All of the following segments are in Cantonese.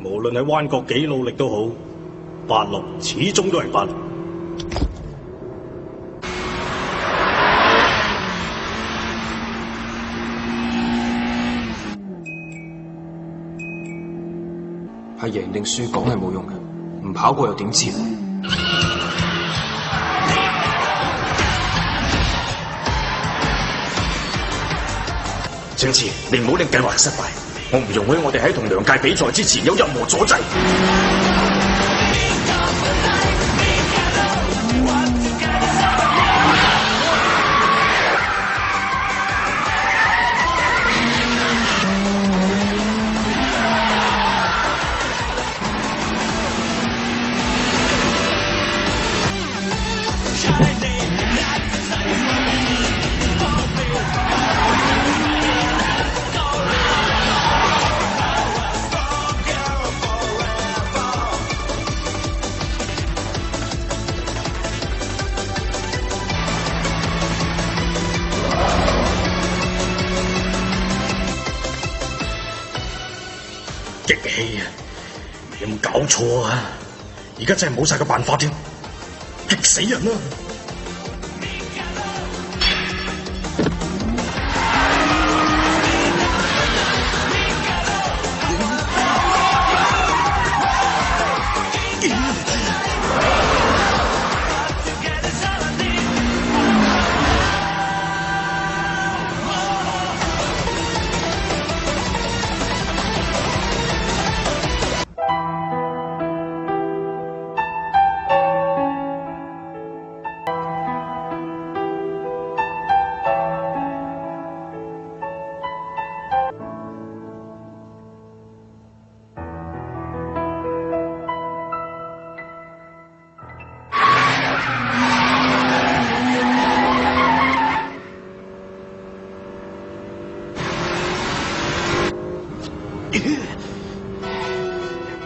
無論喺彎角幾努力都好，八六始終都係八六。係贏定輸講係冇用嘅，唔跑過又點知？青池，你唔好令計劃失敗。我唔容許我哋喺同梁界比賽之前有任何阻滯。激氣啊！有冇搞錯啊？而家真係冇晒個辦法添，激死人啦！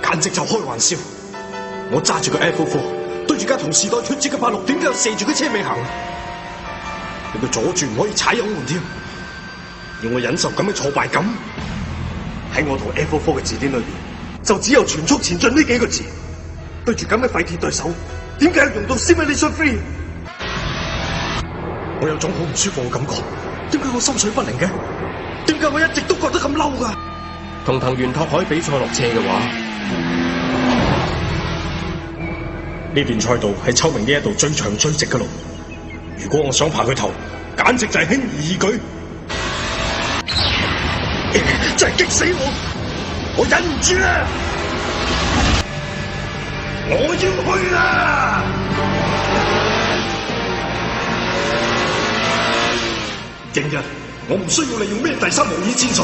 簡直就開玩笑！我揸住個 F4 對住架同時代脫節嘅86，點解又射住佢車尾行？你佢阻住唔可以踩油門添，要我忍受咁嘅挫敗感？喺我同 F4 嘅字典裏邊，就只有全速前進呢幾個字。對住咁嘅廢鐵對手，點解要用到 Simulation 3？我有種好唔舒服嘅感覺，點解我心水不寧嘅？點解我一直都覺得咁嬲噶？同藤原拓海比賽落車嘅話，呢段賽道係秋明呢一度最長最直嘅路。如果我想爬佢頭，簡直就係輕而易舉。真係激死我！我忍唔住啦！我要去啦！今日我唔需要利用咩第三模擬戰術。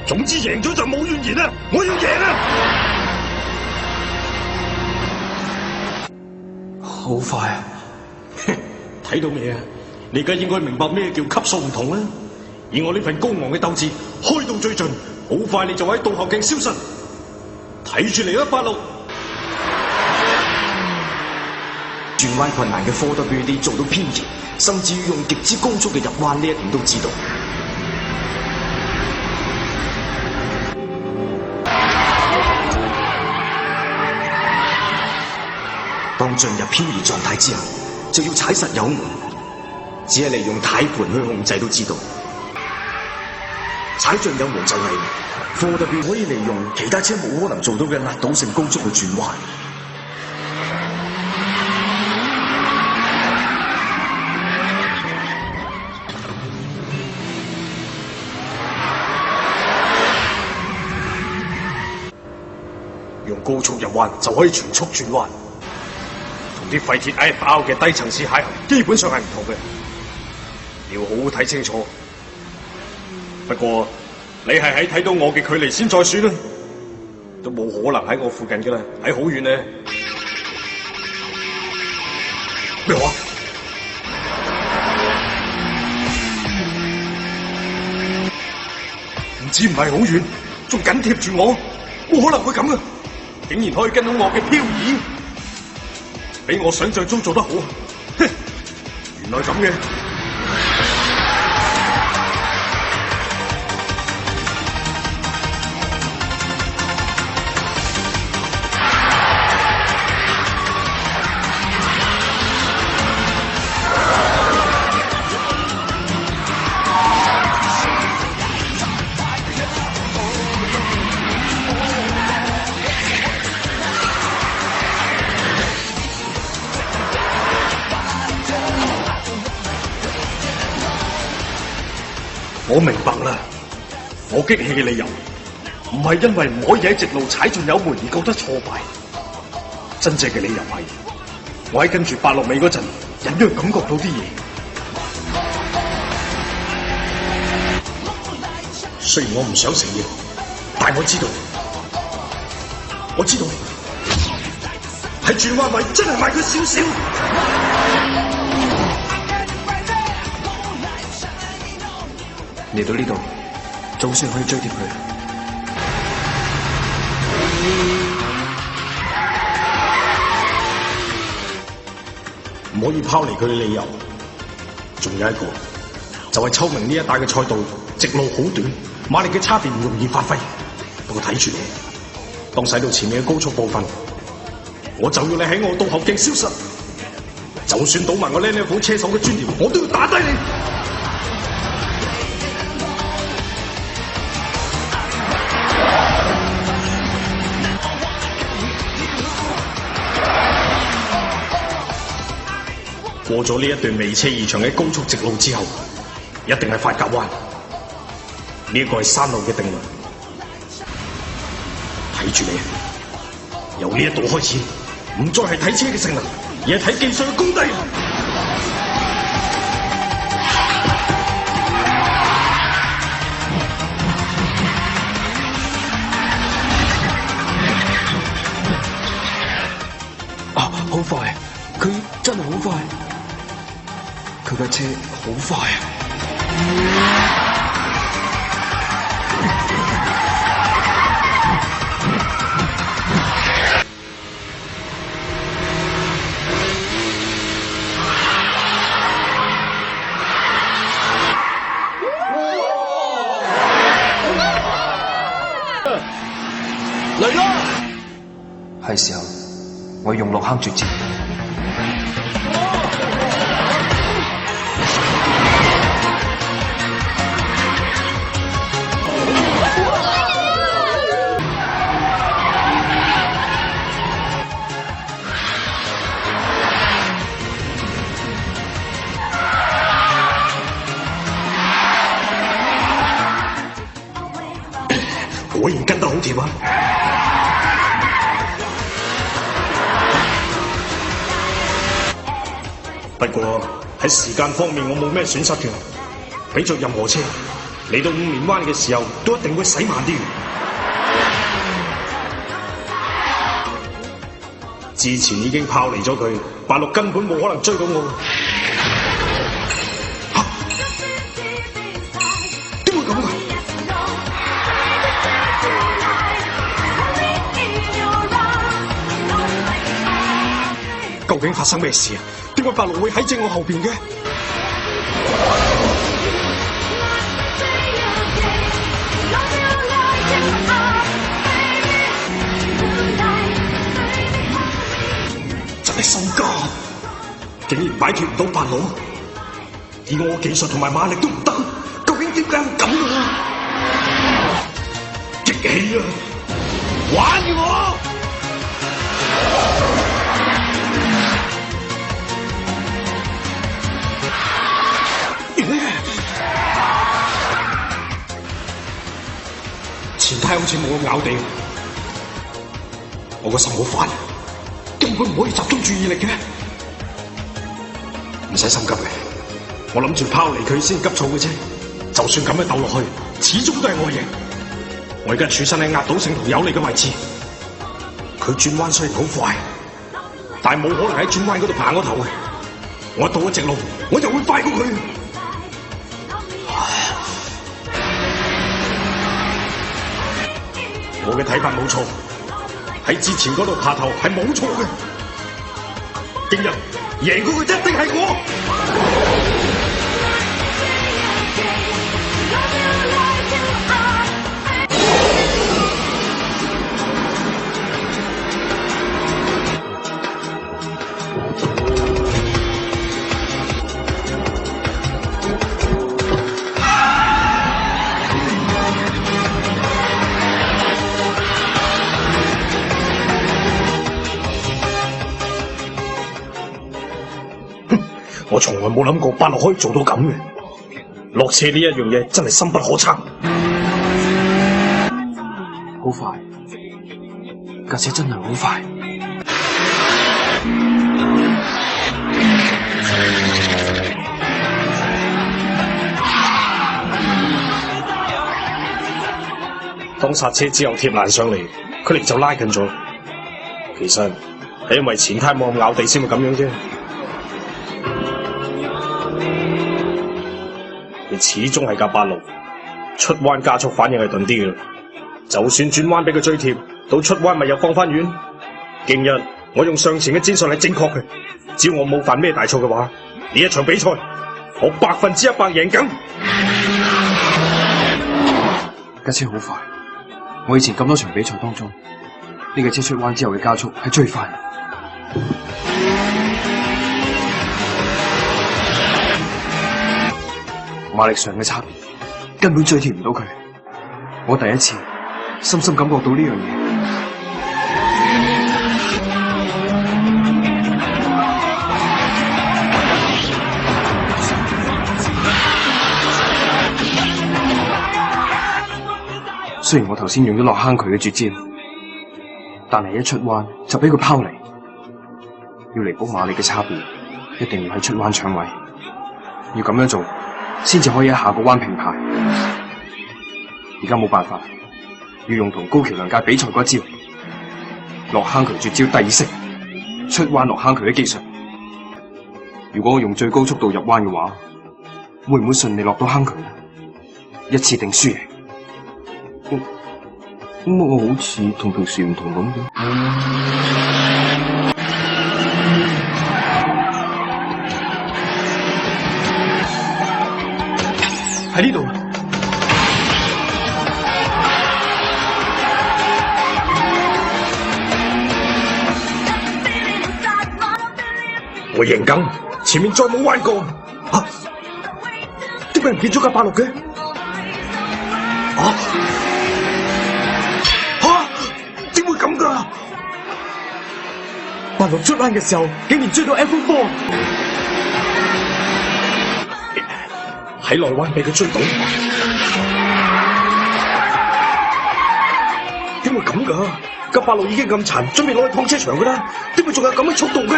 總之贏咗就冇怨言啦！我要贏啦！好快啊！睇到未啊？你而家應該明白咩叫級數唔同啦！以我呢份高昂嘅鬥志，開到最盡，好快你就喺倒後鏡消失。睇住嚟啦，86！轉彎困難嘅 4WD 做到偏移，甚至要用極之高速嘅入彎，呢一點都知道。當進入偏移狀態之後，就要踩實油門，只係利用軚盤去控制都知道。踩盡有無就係 4W 可以利用其他車冇可能做到嘅壓倒性高速去轉彎。用高速入彎就可以全速轉彎，同啲廢鐵 IFR 嘅低層次邂逅基本上係唔同嘅。你要好好睇清楚。不過你係喺睇到我嘅距離先再算啦，都冇可能喺我附近嘅啦，喺好遠咧。咩話？唔止唔係好遠，仲緊貼住我，冇可能會咁嘅。竟然可以跟到我嘅漂移，比我想象中做得好。哼，原來咁嘅。我明白啦，我激氣嘅理由唔係因為唔可以喺直路踩盡油門而覺得挫敗，真正嘅理由係我喺跟住8落尾嗰陣，隱約感覺到啲嘢。雖然我唔想承認，但我知道喺轉彎位真係慢佢少少。嚟到呢度，總算可以追貼佢。唔可以拋離佢嘅理由，仲有一個就係秋明呢一帶嘅賽道直路好短，馬力嘅差別唔容易發揮。不過睇住我，當駛到前面嘅高速部分，我就要你喺我倒後鏡消失，就算倒埋我呢副車手嘅尊嚴，我都要打低你。過咗呢一段微斜而長嘅高速直路之後，一定係髮夾彎。呢個係山路嘅定律。睇住你，由呢一度開始，唔再係睇車嘅性能，而係睇技術嘅功底。啊，好快！佢真係好快！佢架車好快啊！嚟啦！係時候，我用落坑絕招。果然跟得好貼啊！不過喺時間方面我冇咩損失嘅，比着任何車嚟到5連彎嘅時候都一定會駛慢啲。之前已經拋離咗佢，86根本冇可能追到我。嚇！點會咁㗎？究竟發生咩事啊？點解86會喺正我後邊嘅？真係收家，竟然擺脫唔到86，而我技術同埋馬力都唔得，究竟點解會咁啊？激氣啊！玩住我！前太好似冇咁咬地，我個心好煩，根本唔可以集中注意力嘅。唔使心急嘅，我諗住拋離佢先急躁嘅啫。就算咁樣鬥落去，始終都係我贏。我而家處身喺壓倒性同有利嘅位置，佢轉彎雖然好快，但係冇可能喺轉彎嗰度爬我頭嘅。我一到咗直路，我就會快過佢。我嘅睇法冇錯，喺之前嗰度爬頭係冇錯嘅。今日贏過佢一定係我。我從來冇諗過伯樂可以做到咁嘅，落車呢一樣嘢真係深不可測。好快，架車真係好快。當剎車之後貼欄上嚟，距離就拉近咗。其實係因為前胎冇咁咬地先會咁樣啫。你始終係架86，出彎加速反應係鈍啲嘅，就算轉彎俾佢追貼，到出彎咪又放翻遠。今日我用上前嘅戰術係正確嘅，只要我冇犯咩大錯嘅話，呢一場比賽我100%贏緊。架車好快，我以前咁多場比賽當中，呢架車出彎之後嘅加速係最快嘅。馬力上嘅差別根本追貼唔到佢，我第一次深深感覺到呢樣嘢。雖然我頭先用咗落坑渠嘅絕招，但係一出彎就俾佢拋離。要彌補馬力嘅差別，一定要喺出彎搶位，要咁樣做，先至可以喺下個彎平排。而家冇辦法，要用同高橋良介比賽嗰一招落坑渠絕招第二式出彎落坑渠嘅技術。如果我用最高速度入彎嘅話，會唔會順利落到坑渠？一次定輸贏？咁我好似同平時唔同咁嘅。喺呢度，我贏緊，前面再冇彎過。啊，點解唔見咗架86嘅？點會咁噶？86出彎嘅時候，竟然追到 F4。喺內彎俾佢追到，點會咁噶？架86已經咁殘，準備攞去趟車場噶啦，點會仲有咁嘅速度嘅？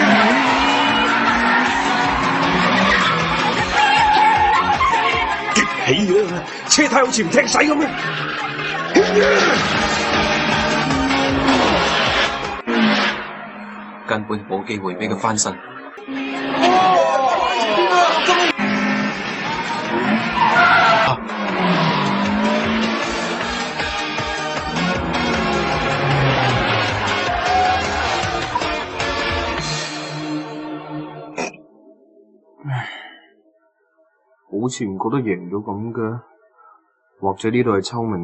激起啊！車胎好似唔聽使咁嘅，根本冇機會俾佢翻身。好似唔覺得贏到咁嘅，或者呢度係秋明。